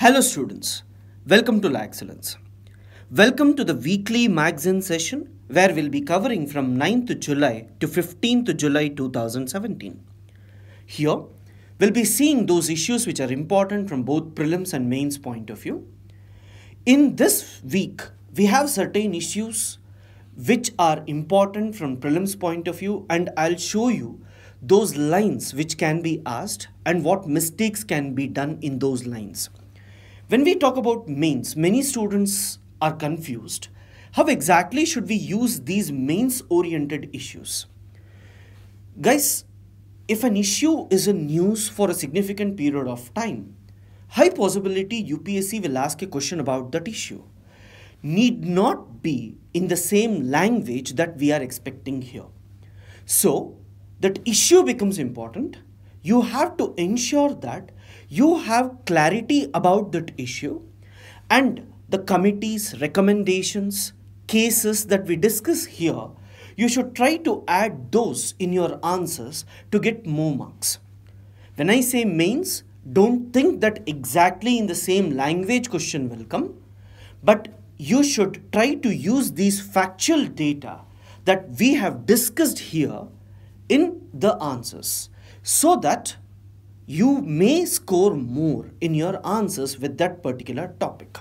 Hello students, welcome to Laex. Welcome to the weekly magazine session where we'll be covering from 9th July to 15th July 2017. Here, we'll be seeing those issues which are important from both prelims and mains point of view. In this week, we have certain issues which are important from prelims point of view, and I'll show you those lines which can be asked and what mistakes can be done in those lines. When we talk about mains, many students are confused. How exactly should we use these mains-oriented issues? Guys, if an issue is in news for a significant period of time, high possibility UPSC will ask a question about that issue. Need not be in the same language that we are expecting here. So, that issue becomes important. You have to ensure that you have clarity about that issue and the committee's recommendations, cases that we discuss here, you should try to add those in your answers to get more marks. When I say mains, don't think that exactly in the same language question will come, but you should try to use these factual data that we have discussed here in the answers so that you may score more in your answers with that particular topic.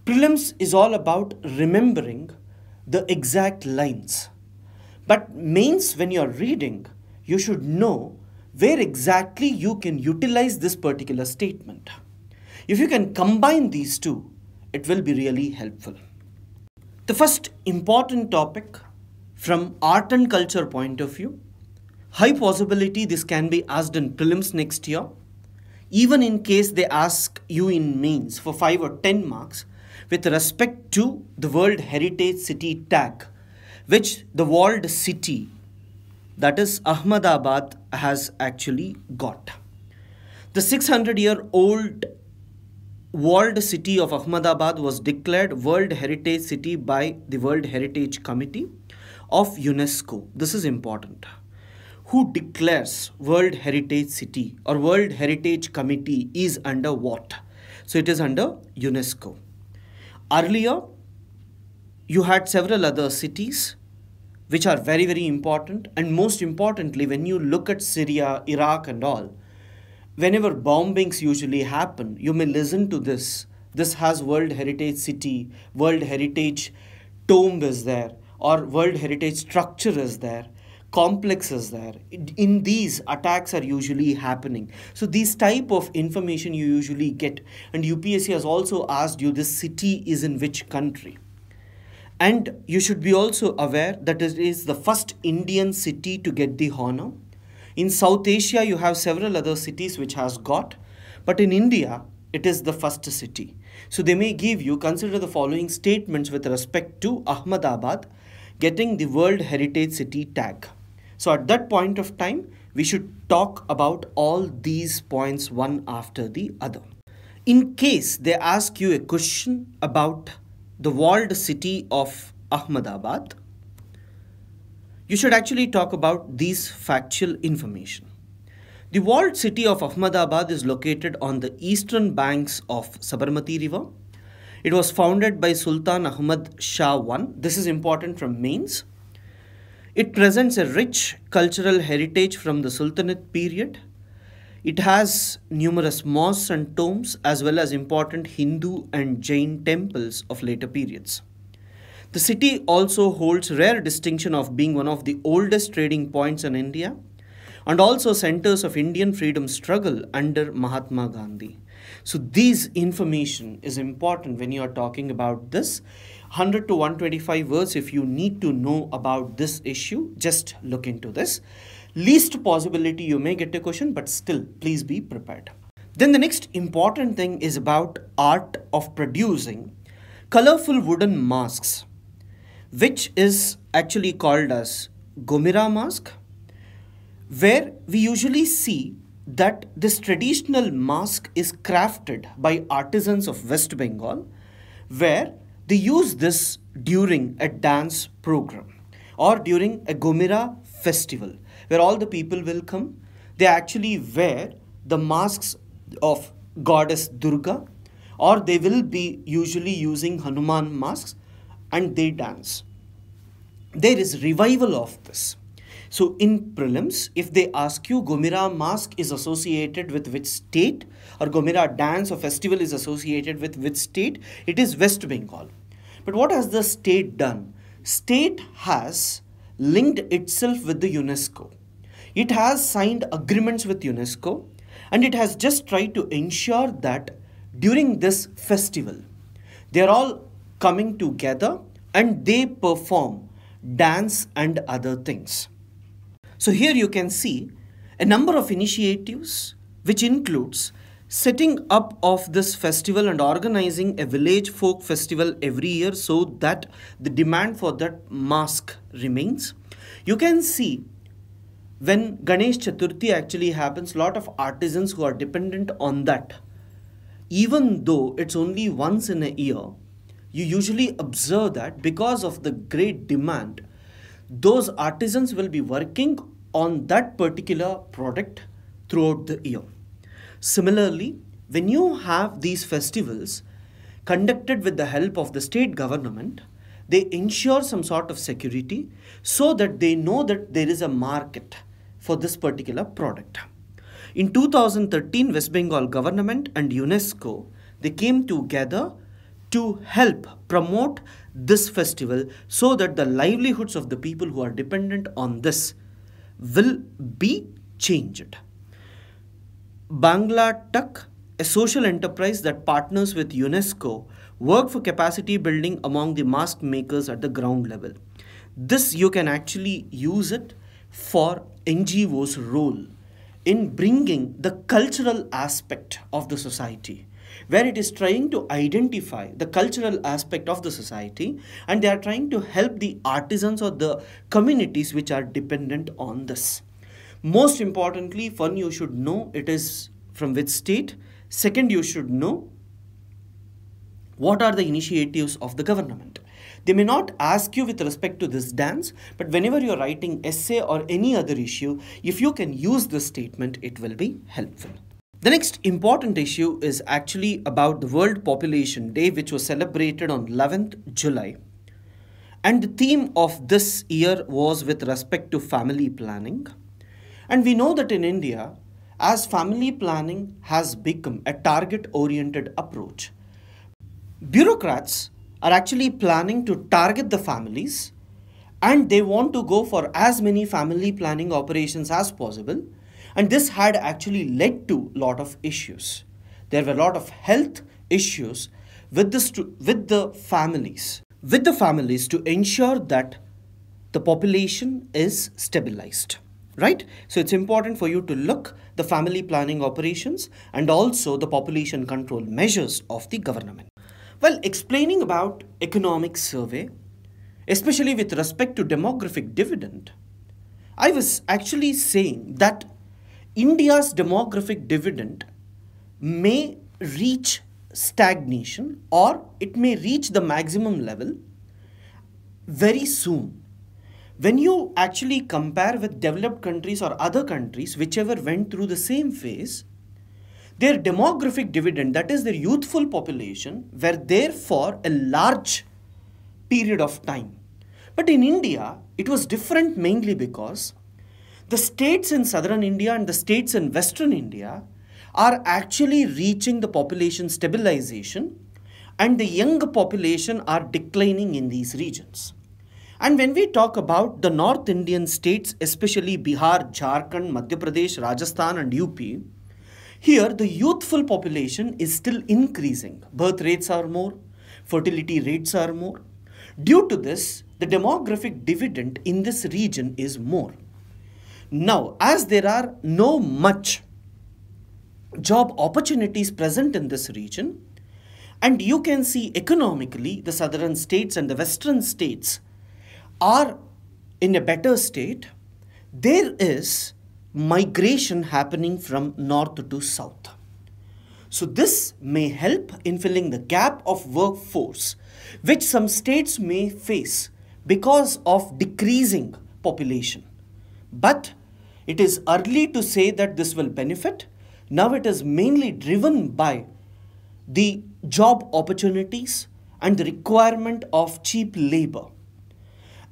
Prelims is all about remembering the exact lines. But mains, when you're reading, you should know where exactly you can utilize this particular statement. If you can combine these two, it will be really helpful. The first important topic from art and culture point of view, high possibility this can be asked in prelims next year. Even in case they ask you in mains for 5 or 10 marks with respect to the World Heritage City tag, which the walled city, that is Ahmedabad, has actually got. The 600-year-old walled city of Ahmedabad was declared World Heritage City by the World Heritage Committee of UNESCO. This is important. Who declares World Heritage City or World Heritage Committee is under what? So it is under UNESCO. Earlier, you had several other cities which are very, very important. And most importantly, when you look at Syria, Iraq and all, whenever bombings usually happen, you may listen to this. This has World Heritage City, World Heritage Tomb is there, or World Heritage Structure is there. Complexes there. In these, attacks are usually happening. So these type of information you usually get. And UPSC has also asked you this city is in which country. And you should be also aware that it is the first Indian city to get the honor. In South Asia, you have several other cities which has got. But in India, it is the first city. So they may give you, consider the following statements with respect to Ahmedabad getting the World Heritage City tag. So at that point of time, we should talk about all these points one after the other. In case they ask you a question about the walled city of Ahmedabad, you should actually talk about these factual information. The walled city of Ahmedabad is located on the eastern banks of Sabarmati River. It was founded by Sultan Ahmad Shah I. This is important from mains. It presents a rich cultural heritage from the Sultanate period. It has numerous mosques and tombs as well as important Hindu and Jain temples of later periods. The city also holds rare distinction of being one of the oldest trading points in India and also centers of Indian freedom struggle under Mahatma Gandhi. So these information is important when you are talking about this. 100 to 125 words, if you need to know about this issue, just look into this. Least possibility you may get a question, but still, please be prepared. Then the next important thing is about art of producing colorful wooden masks, which is actually called as Gomira mask, where we usually see that this traditional mask is crafted by artisans of West Bengal, where they use this during a dance program or during a Gomira festival where all the people will come. They actually wear the masks of goddess Durga or they will be usually using Hanuman masks and they dance. There is revival of this. So in prelims, if they ask you Gomira mask is associated with which state, or Gomira dance or festival is associated with which state, it is West Bengal. But what has the state done? State has linked itself with the UNESCO. It has signed agreements with UNESCO and it has just tried to ensure that during this festival, they are all coming together and they perform dance and other things. So here you can see a number of initiatives which includes setting up of this festival and organizing a village folk festival every year so that the demand for that mask remains. You can see when Ganesh Chaturthi actually happens, a lot of artisans who are dependent on that. Even though it's only once in a year, you usually observe that because of the great demand, those artisans will be working on that particular product throughout the year. Similarly, when you have these festivals conducted with the help of the state government, they ensure some sort of security so that they know that there is a market for this particular product. In 2013, West Bengal government and UNESCO, they came together to help promote this festival so that the livelihoods of the people who are dependent on this will be changed. Bangla Tuck, a social enterprise that partners with UNESCO, work for capacity building among the mask makers at the ground level. This you can actually use it for NGOs' role in bringing the cultural aspect of the society, where it is trying to identify the cultural aspect of the society and they are trying to help the artisans or the communities which are dependent on this. Most importantly, one, you should know it is from which state. Second, you should know what are the initiatives of the government. They may not ask you with respect to this dance, but whenever you're writing essay or any other issue, if you can use this statement, it will be helpful. The next important issue is actually about the World Population Day, which was celebrated on 11th July. And the theme of this year was with respect to family planning. And we know that in India, as family planning has become a target-oriented approach, bureaucrats are actually planning to target the families and they want to go for as many family planning operations as possible. And this had actually led to a lot of issues. There were a lot of health issues with the families to ensure that the population is stabilized, right? So it's important for you to look the family planning operations and also the population control measures of the government. Well, explaining about economic survey, especially with respect to demographic dividend, I was actually saying that India's demographic dividend may reach stagnation or it may reach the maximum level very soon. When you actually compare with developed countries or other countries, whichever went through the same phase, their demographic dividend, that is their youthful population, were there for a large period of time. But in India, it was different mainly because the states in southern India and the states in western India are actually reaching the population stabilization and the young population are declining in these regions. And when we talk about the North Indian states, especially Bihar, Jharkhand, Madhya Pradesh, Rajasthan and UP, here the youthful population is still increasing. Birth rates are more, fertility rates are more. Due to this, the demographic dividend in this region is more. Now, as there are no much job opportunities present in this region, and you can see economically the southern states and the western states are in a better state, there is migration happening from north to south. So this may help in filling the gap of workforce which some states may face because of decreasing population. But it is early to say that this will benefit. Now it is mainly driven by the job opportunities and the requirement of cheap labor.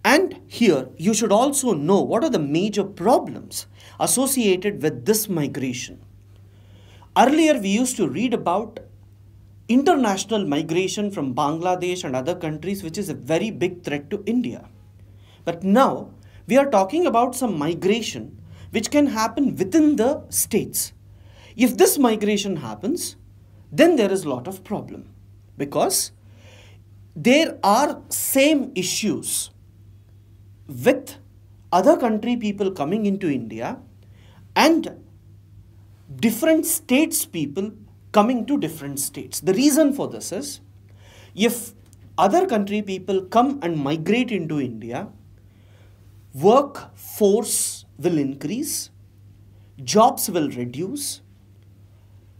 And here you should also know what are the major problems associated with this migration. Earlier we used to read about international migration from Bangladesh and other countries, which is a very big threat to India. But now we are talking about some migration which can happen within the states. If this migration happens, then there is a lot of problem, because there are same issues with other country people coming into India and different states people coming to different states. The reason for this is, if other country people come and migrate into India, workforce will increase, jobs will reduce,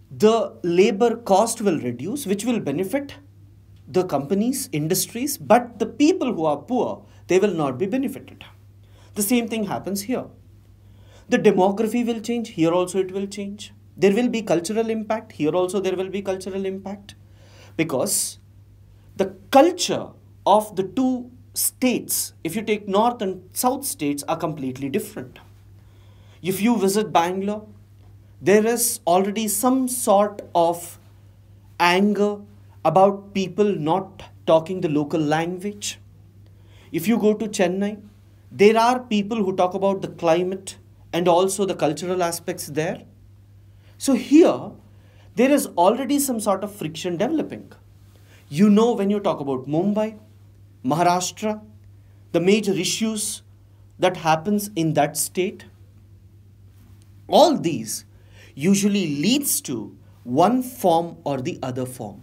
the labor cost will reduce, which will benefit the companies, industries, but the people who are poor, they will not be benefited. The same thing happens here. The demography will change, here also it will change. There will be cultural impact, here also there will be cultural impact, because the culture of the two states, if you take north and south states, are completely different. If you visit Bangalore, there is already some sort of anger about people not talking the local language. If you go to Chennai, there are people who talk about the climate and also the cultural aspects there. So here, there is already some sort of friction developing. You know, when you talk about Mumbai, Maharashtra, the major issues that happens in that state, all these usually leads to one form or the other form,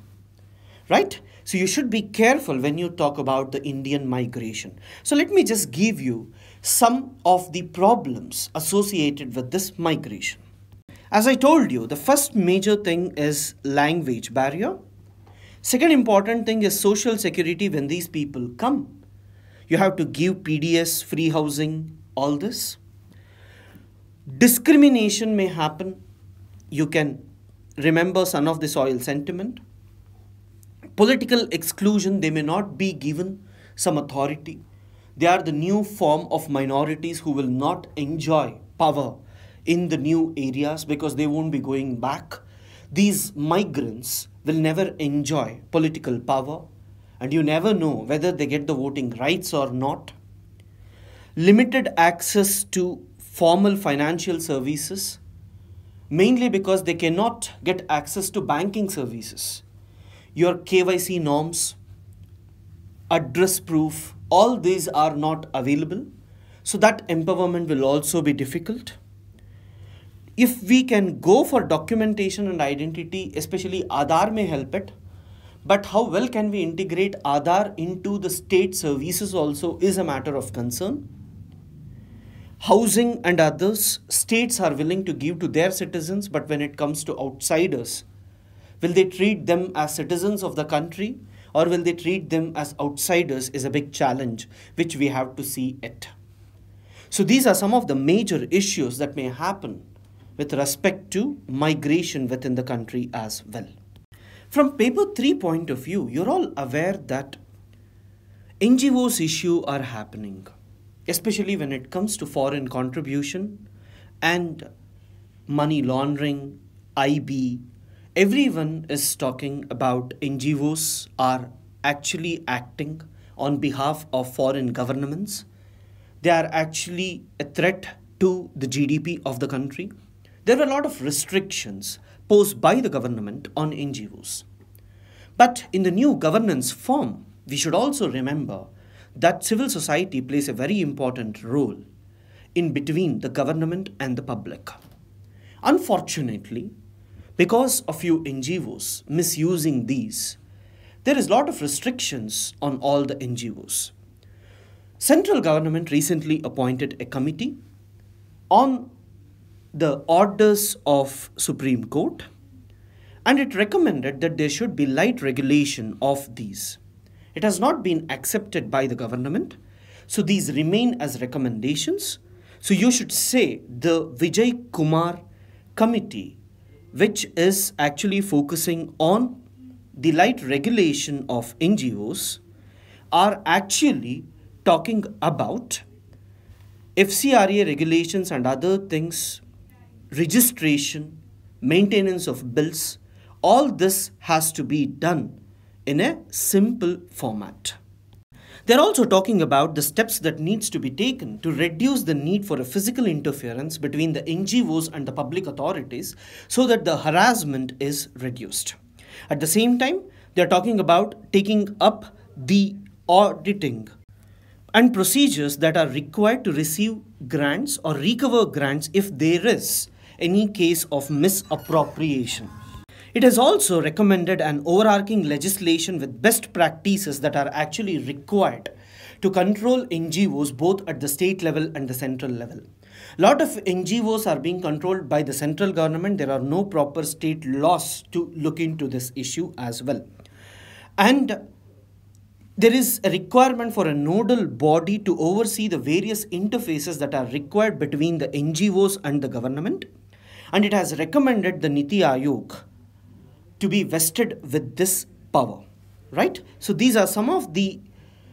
right? So you should be careful when you talk about the Indian migration. So let me just give you some of the problems associated with this migration. As I told you, the first major thing is language barrier. Second important thing is social security when these people come. You have to give PDS, free housing, all this. Discrimination may happen. You can remember son of the soil sentiment. Political exclusion, they may not be given some authority. They are the new form of minorities who will not enjoy power in the new areas because they won't be going back. These migrants will never enjoy political power, and you never know whether they get the voting rights or not. Limited access to formal financial services, mainly because they cannot get access to banking services. Your KYC norms, address proof, all these are not available. So that empowerment will also be difficult. If we can go for documentation and identity, especially Aadhaar may help it. But how well can we integrate Aadhaar into the state services also is a matter of concern. Housing and others, states are willing to give to their citizens, but when it comes to outsiders, will they treat them as citizens of the country or will they treat them as outsiders is a big challenge which we have to see it. So these are some of the major issues that may happen with respect to migration within the country as well. From paper 3 point of view, you're all aware that NGOs issue are happening, especially when it comes to foreign contribution and money laundering, IB. Everyone is talking about NGOs are actually acting on behalf of foreign governments. They are actually a threat to the GDP of the country. There were a lot of restrictions posed by the government on NGOs. But in the new governance form, we should also remember that civil society plays a very important role in between the government and the public. Unfortunately, because of few NGOs misusing these, there is a lot of restrictions on all the NGOs. Central government recently appointed a committee on the orders of Supreme Court, and it recommended that there should be light regulation of these. It has not been accepted by the government, so these remain as recommendations. So you should say the Vijay Kumar committee, which is actually focusing on the light regulation of NGOs are actually talking about FCRA regulations and other things, registration, maintenance of bills. All this has to be done in a simple format. They're also talking about the steps that needs to be taken to reduce the need for a physical interference between the NGOs and the public authorities so that the harassment is reduced. At the same time, they're talking about taking up the auditing and procedures that are required to receive grants or recover grants if there is any case of misappropriation. It has also recommended an overarching legislation with best practices that are actually required to control NGOs both at the state level and the central level. A lot of NGOs are being controlled by the central government. There are no proper state laws to look into this issue as well. And there is a requirement for a nodal body to oversee the various interfaces that are required between the NGOs and the government. And it has recommended the Niti Aayog to be vested with this power, right? So these are some of the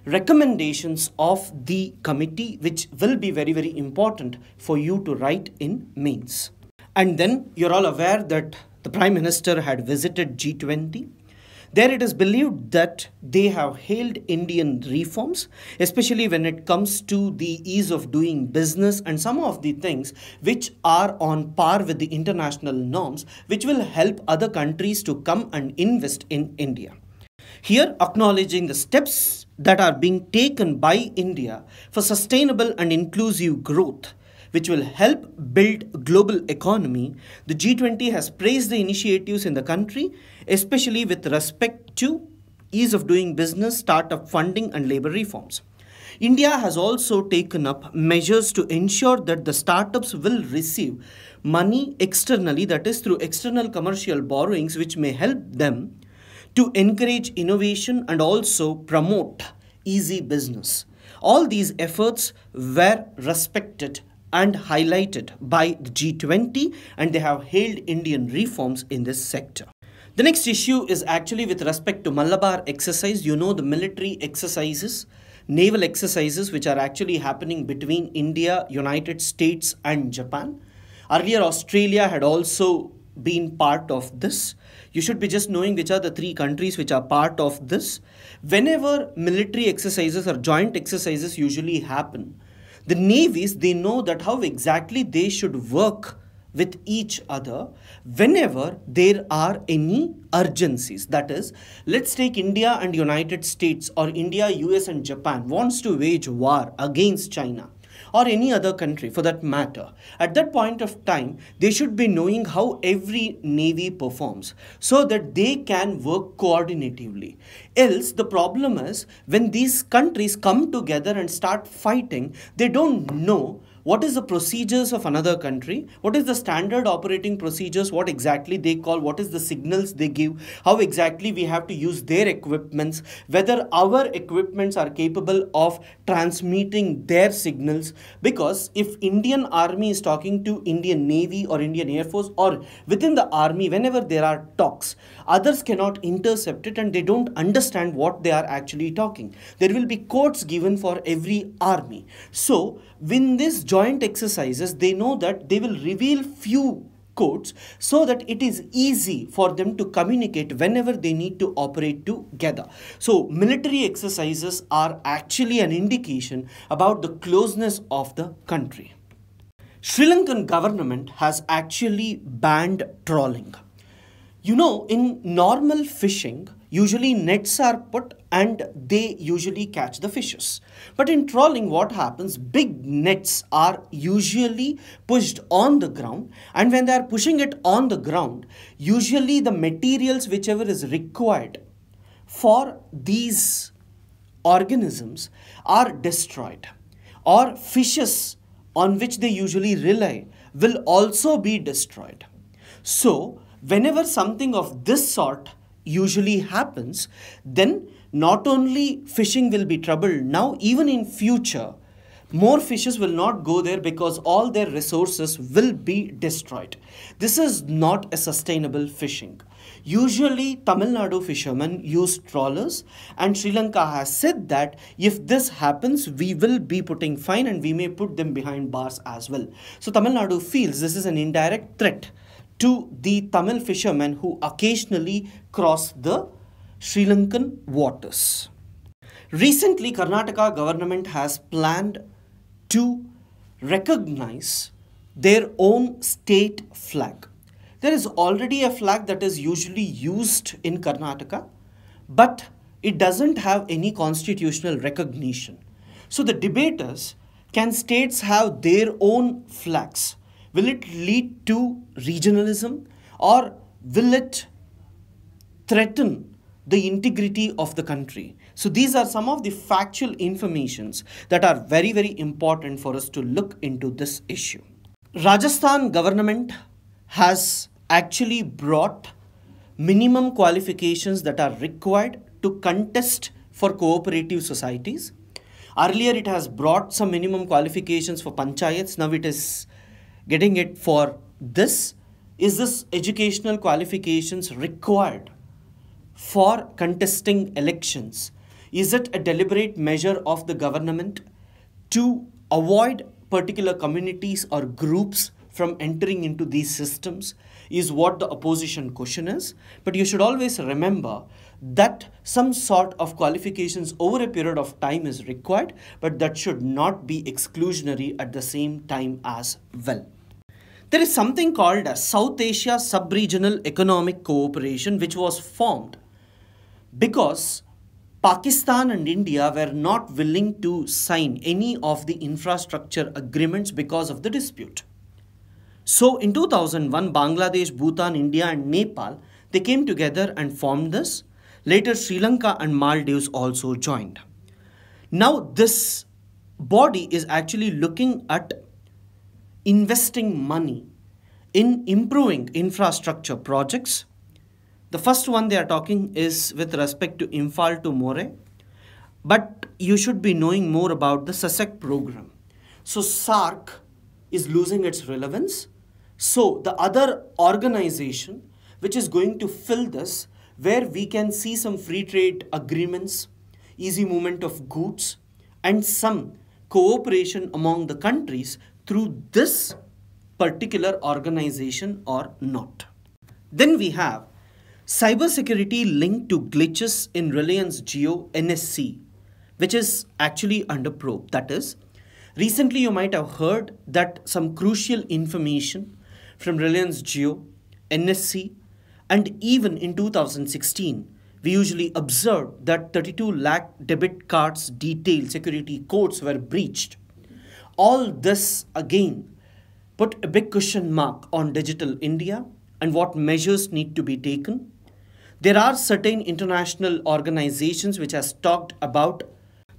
recommendations of the committee which will be very, very important for you to write in mains. And then you're all aware that the Prime Minister had visited G20. There it is believed that they have hailed Indian reforms, especially when it comes to the ease of doing business and some of the things which are on par with the international norms, which will help other countries to come and invest in India. Here, acknowledging the steps that are being taken by India for sustainable and inclusive growth, which will help build global economy, the G20 has praised the initiatives in the country, especially with respect to ease of doing business, startup funding and labor reforms. India has also taken up measures to ensure that the startups will receive money externally, that is through external commercial borrowings, which may help them to encourage innovation and also promote easy business. All these efforts were respected and highlighted by the G20, and they have hailed Indian reforms in this sector. The next issue is actually with respect to Malabar Exercise. You know, the military exercises, naval exercises which are actually happening between India, United States and Japan. Earlier, Australia had also been part of this. You should be just knowing which are the three countries which are part of this. Whenever military exercises or joint exercises usually happen, the navies, they know that how exactly they should work with each other whenever there are any urgencies. That is, let's take India and United States, or India, US and Japan wants to wage war against China or any other country for that matter. At that point of time, they should be knowing how every navy performs so that they can work coordinatively. Else, the problem is when these countries come together and start fighting, they don't know what is the procedures of another country, what is the standard operating procedures, what exactly they call, what is the signals they give, how exactly we have to use their equipments, whether our equipments are capable of transmitting their signals. Because if Indian Army is talking to Indian Navy or Indian Air Force, or within the Army, whenever there are talks, others cannot intercept it and they don't understand what they are actually talking. There will be codes given for every army. So when this joint exercises, they know that they will reveal few codes so that it is easy for them to communicate whenever they need to operate together. So military exercises are actually an indication about the closeness of the country. Sri Lankan government has actually banned trawling. You know, in normal fishing, usually nets are put and they usually catch the fishes. But in trawling, what happens? Big nets are usually pushed on the ground, and when they are pushing it on the ground, usually the materials whichever is required for these organisms are destroyed, or fishes on which they usually rely will also be destroyed. So whenever something of this sort usually happens, then not only fishing will be troubled, now even in future, more fishes will not go there because all their resources will be destroyed. This is not a sustainable fishing. Usually Tamil Nadu fishermen use trawlers, and Sri Lanka has said that if this happens, we will be putting fine and we may put them behind bars as well. So Tamil Nadu feels this is an indirect threat to the Tamil fishermen who occasionally cross the Sri Lankan waters. Recently, Karnataka government has planned to recognize their own state flag. There is already a flag that is usually used in Karnataka, but it doesn't have any constitutional recognition. So the debate is, can states have their own flags? Will it lead to regionalism, or will it threaten the integrity of the country? So these are some of the factual informations that are very, very important for us to look into this issue. Rajasthan government has actually brought minimum qualifications that are required to contest for cooperative societies. Earlier it has brought some minimum qualifications for panchayats. Now it is getting it for this. Is this educational qualifications required for contesting elections? Is it a deliberate measure of the government to avoid particular communities or groups from entering into these systems? Is what the opposition question is. But you should always remember that some sort of qualifications over a period of time is required, but that should not be exclusionary at the same time as well. There is something called as South Asia Sub-Regional Economic Cooperation, which was formed because Pakistan and India were not willing to sign any of the infrastructure agreements because of the dispute. So in 2001, Bangladesh, Bhutan, India and Nepal, they came together and formed this. Later, Sri Lanka and Maldives also joined. Now this body is actually looking at investing money in improving infrastructure projects. The first one they are talking is with respect to Imphal to More. But you should be knowing more about the SASAC program. So SAARC is losing its relevance. So the other organization which is going to fill this, where we can see some free trade agreements, easy movement of goods, and some cooperation among the countries through this particular organization or not. Then we have cybersecurity linked to glitches in Reliance Jio NSC, which is actually under probe. That is, recently you might have heard that some crucial information from Reliance Jio, NSC, and even in 2016, we usually observed that 32 lakh debit cards detailed security codes were breached. All this again put a big question mark on digital India and what measures need to be taken. There are certain international organizations which has talked about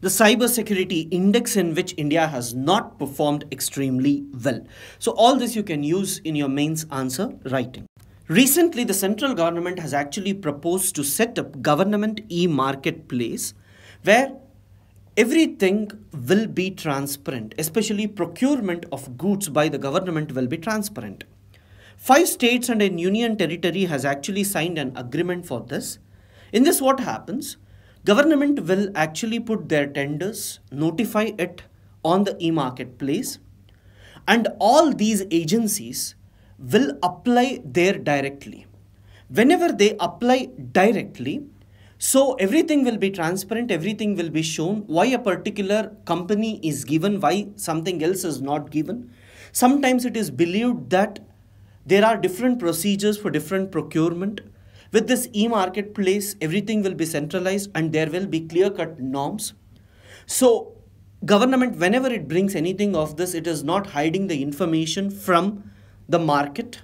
the cybersecurity index in which India has not performed extremely well. So all this you can use in your mains answer writing. Recently, the central government has actually proposed to set up government e-marketplace where everything will be transparent, especially procurement of goods by the government will be transparent. 5 states and a union territory has actually signed an agreement for this. In this, what happens? Government will actually put their tenders, notify it on the e-marketplace, and all these agencies will apply there directly. Whenever they apply directly, so everything will be transparent, everything will be shown, why a particular company is given, why something else is not given. Sometimes it is believed that there are different procedures for different procurement. With this e-marketplace, everything will be centralized and there will be clear-cut norms. So government, whenever it brings anything of this, it is not hiding the information from the market,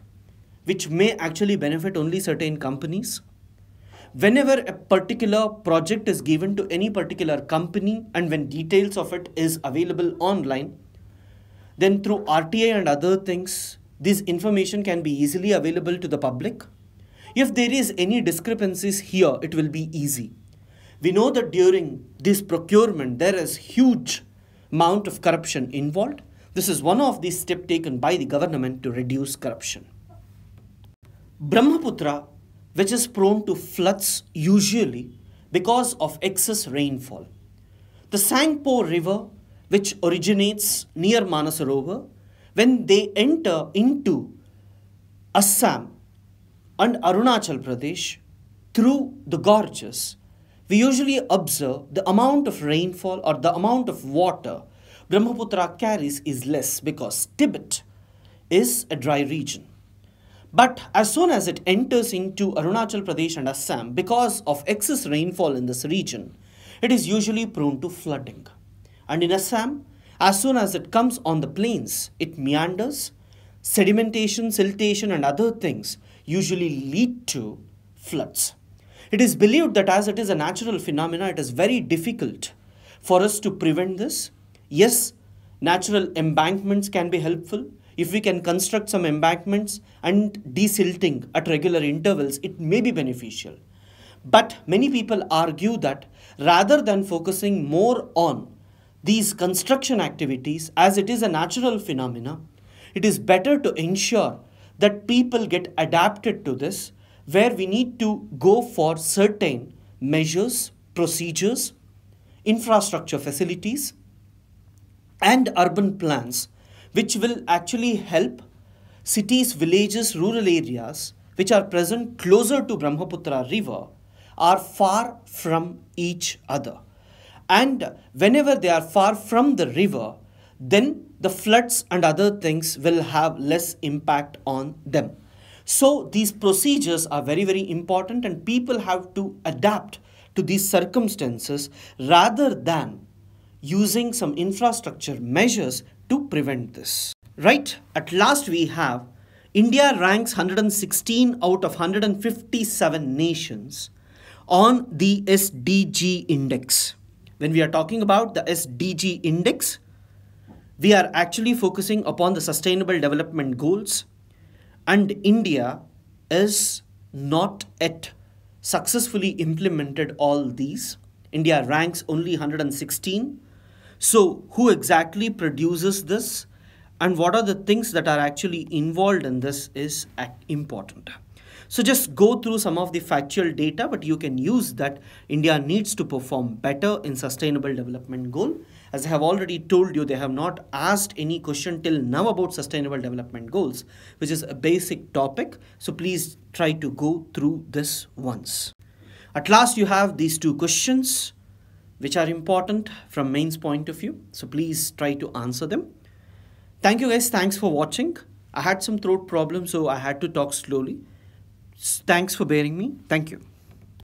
which may actually benefit only certain companies. Whenever a particular project is given to any particular company and when details of it is available online, then through RTI and other things, this information can be easily available to the public. If there is any discrepancies here, it will be easy. We know that during this procurement, there is huge amount of corruption involved. This is one of the steps taken by the government to reduce corruption. Brahmaputra, which is prone to floods usually because of excess rainfall. The Sangpo River, which originates near Manasarovar, when they enter into Assam and Arunachal Pradesh through the gorges, we usually observe the amount of rainfall or the amount of water Brahmaputra carries is less because Tibet is a dry region. But as soon as it enters into Arunachal Pradesh and Assam, because of excess rainfall in this region, it is usually prone to flooding. And in Assam, as soon as it comes on the plains, it meanders, sedimentation, siltation and other things usually lead to floods. It is believed that as it is a natural phenomena, it is very difficult for us to prevent this. Yes, natural embankments can be helpful. If we can construct some embankments and desilting at regular intervals, it may be beneficial. But many people argue that rather than focusing more on these construction activities, as it is a natural phenomena, it is better to ensure that people get adapted to this, where we need to go for certain measures, procedures, infrastructure facilities, and urban plans, which will actually help cities, villages, rural areas, which are present closer to Brahmaputra river, are far from each other. And whenever they are far from the river, then the floods and other things will have less impact on them. So these procedures are very, very important, and people have to adapt to these circumstances rather than using some infrastructure measures to prevent this. Right, at last we have India ranks 116 out of 157 nations on the SDG Index. When we are talking about the SDG Index, we are actually focusing upon the Sustainable Development Goals, and India is not yet successfully implemented all these. India ranks only 116. So who exactly produces this and what are the things that are actually involved in this is important. So just go through some of the factual data, but you can use that. India needs to perform better in Sustainable Development Goal. As I have already told you, they have not asked any question till now about Sustainable Development Goals, which is a basic topic. So please try to go through this once. At last you have these two questions which are important from mains point of view. So please try to answer them. Thank you guys. Thanks for watching. I had some throat problems, so I had to talk slowly. Thanks for bearing me. Thank you.